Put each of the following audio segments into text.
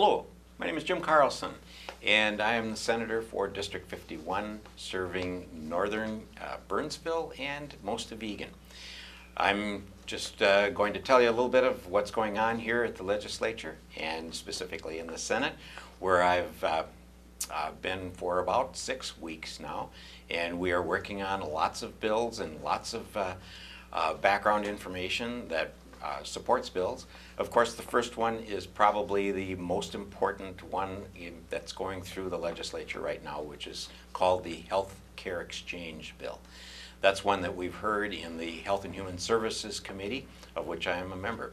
Hello, my name is Jim Carlson, and I am the Senator for District 51, serving northern Burnsville and most of Egan. I'm just going to tell you a little bit of what's going on here at the legislature, and specifically in the Senate, where I've been for about 6 weeks now, and we are working on lots of bills and lots of background information that supports bills. Of course, the first one is probably the most important one that's going through the legislature right now, which is called the Health Care Exchange Bill. That's one that we've heard in the Health and Human Services Committee, of which I am a member.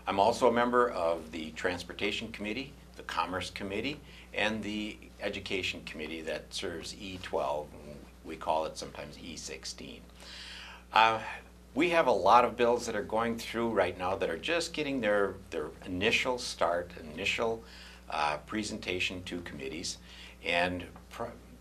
I'm also a member of the Transportation Committee, the Commerce Committee, and the Education Committee that serves E12. We call it sometimes E16. We have a lot of bills that are going through right now that are just getting their initial start, initial presentation to committees, and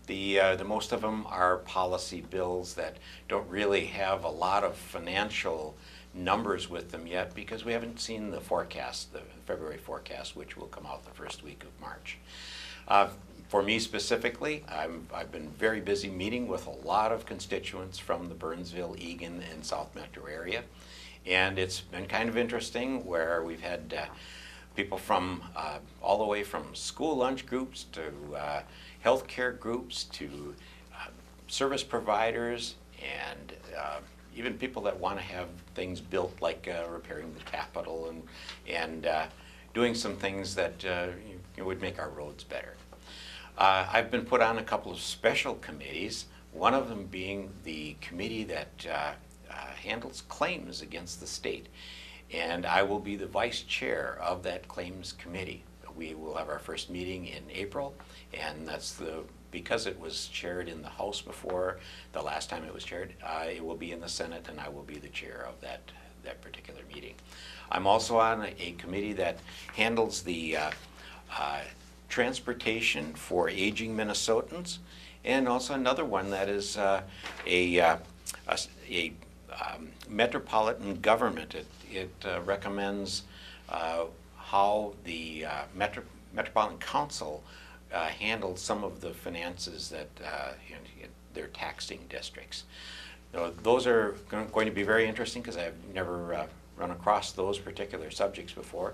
the most of them are policy bills that don't really have a lot of financial numbers with them yet because we haven't seen the forecast, the February forecast, which will come out the first week of March. For me specifically, I've been very busy meeting with a lot of constituents from the Burnsville, Egan, and South Metro area. And it's been kind of interesting where we've had people from all the way from school lunch groups to healthcare groups to service providers and even people that want to have things built like repairing the Capitol and doing some things that would make our roads better. I've been put on a couple of special committees, one of them being the committee that handles claims against the state. And I will be the vice chair of that claims committee. We will have our first meeting in April, and that's because it was chaired in the House before the last time it was chaired, it will be in the Senate, and I will be the chair of that particular meeting. I'm also on a committee that handles the transportation for aging Minnesotans, and also another one that is a metropolitan government. It recommends how the Metropolitan Council handles some of the finances that in their taxing districts. Those are going to be very interesting because I've never run across those particular subjects before.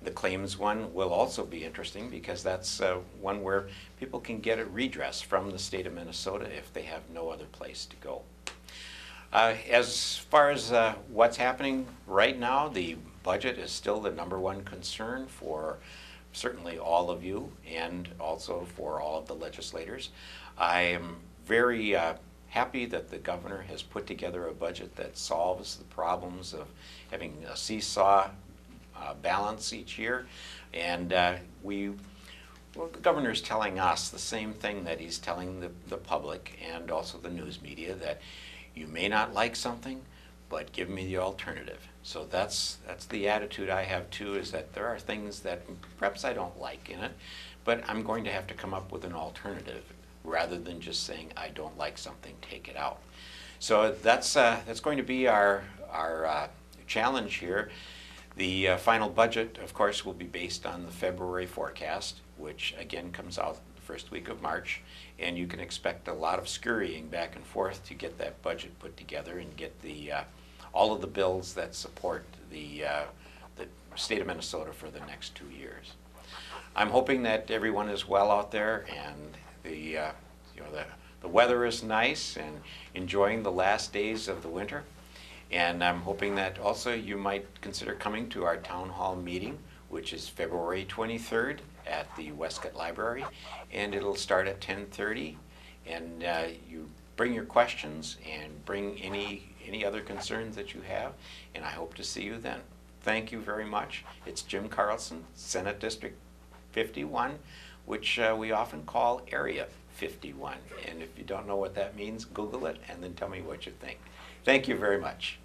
The claims one will also be interesting because that's one where people can get a redress from the state of Minnesota if they have no other place to go. As far as what's happening right now, the budget is still the #1 concern for certainly all of you and also for all of the legislators. I am very happy that the governor has put together a budget that solves the problems of having a seesaw balance each year, and the governor is telling us the same thing that he's telling the public and also the news media, that you may not like something, but give me the alternative. So that's the attitude I have too, is that there are things that perhaps I don't like in it, but I'm going to have to come up with an alternative rather than just saying I don't like something, take it out. So that's going to be our challenge here. The final budget, of course, will be based on the February forecast, which again comes out the first week of March, and you can expect a lot of scurrying back and forth to get that budget put together and get all of the bills that support the state of Minnesota for the next 2 years. I'm hoping that everyone is well out there, and the weather is nice and enjoying the last days of the winter. And I'm hoping that also you might consider coming to our town hall meeting, which is February 23rd at the Westcott Library, and it'll start at 10:30. And you bring your questions and bring any other concerns that you have, and I hope to see you then. Thank you very much. It's Jim Carlson, Senate District 51, which we often call Area 51. And if you don't know what that means, Google it and then tell me what you think. Thank you very much.